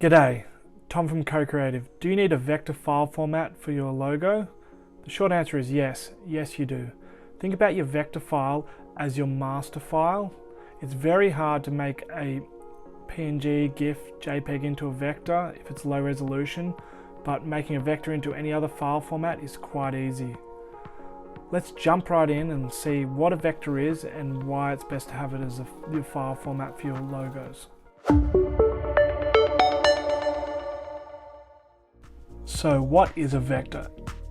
G'day, Tom from Co-Creative. Do you need a vector file format for your logo? The short answer is yes. Yes, you do. Think about your vector file as your master file. It's very hard to make a PNG, GIF, JPEG into a vector if it's low resolution, but making a vector into any other file format is quite easy. Let's jump right in and see what a vector is and why it's best to have it as your file format for your logos. So what is a vector?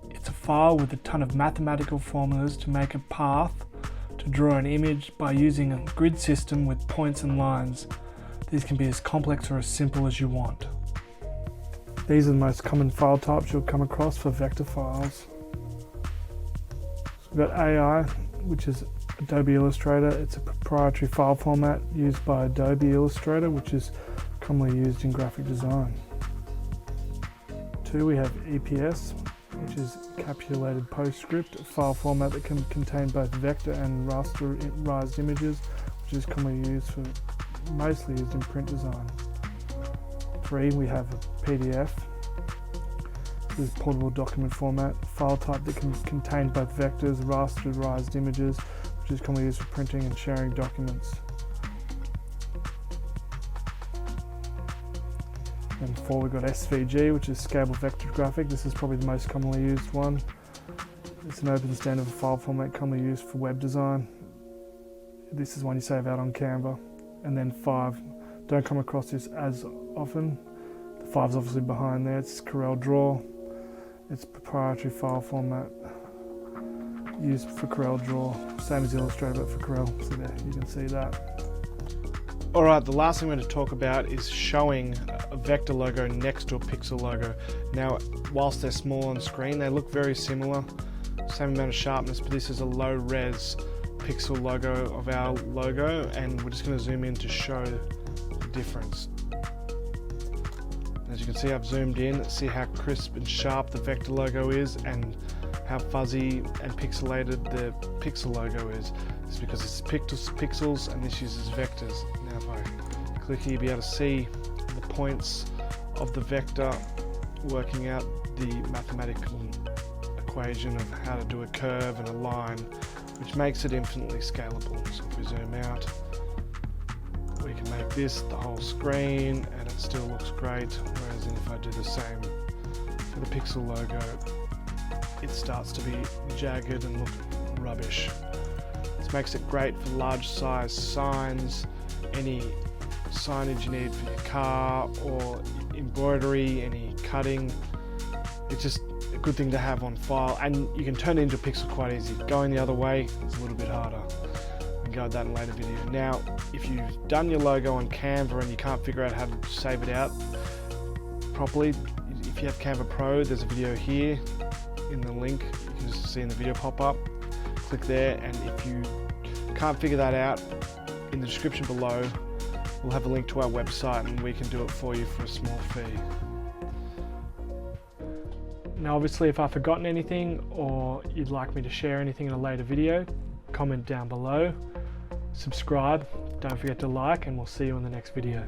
It's a file with a ton of mathematical formulas to make a path to draw an image by using a grid system with points and lines. These can be as complex or as simple as you want. These are the most common file types you'll come across for vector files. So we've got AI, which is Adobe Illustrator. It's a proprietary file format used by Adobe Illustrator, which is commonly used in graphic design. We have EPS, which is encapsulated PostScript, a file format that can contain both vector and rasterized images, which is commonly used mostly used in print design. 3, we have a PDF. This is portable document format, a file type that can contain both vectors, rasterized images, which is commonly used for printing and sharing documents. And 4, we've got SVG, which is scalable vector graphic. This is probably the most commonly used one. It's an open standard file format commonly used for web design. This is one you save out on Canva. And then 5, don't come across this as often. The 5 is obviously behind there. It's CorelDRAW. It's a proprietary file format used for CorelDRAW. Same as Illustrator, but for Corel. So there, you can see that. Alright, the last thing we're going to talk about is showing a vector logo next to a pixel logo. Now, whilst they're small on screen, they look very similar, same amount of sharpness, but this is a low res pixel logo of our logo, and we're just going to zoom in to show the difference. As you can see, I've zoomed in, see how crisp and sharp the vector logo is and how fuzzy and pixelated the pixel logo is. It's because it's pixels and this uses vectors. Now if I click here, you'll be able to see the points of the vector working out the mathematical equation of how to do a curve and a line, which makes it infinitely scalable. So if we zoom out, we can make this the whole screen and it still looks great, whereas if I do the same for the pixel logo, it starts to be jagged and look rubbish. This makes it great for large size signs, any signage you need for your car or embroidery, any cutting. It's just a good thing to have on file, and you can turn it into a pixel quite easy. Going the other way is a little bit harder. We can go with that in a later video. Now, if you've done your logo on Canva and you can't figure out how to save it out properly, if you have Canva Pro, there's a video here in the link. You can just see in the video pop up. Click there, and if you can't figure that out, in the description below we'll have a link to our website and we can do it for you for a small fee. Now obviously, if I've forgotten anything or you'd like me to share anything in a later video, comment down below, subscribe, don't forget to like, and we'll see you in the next video.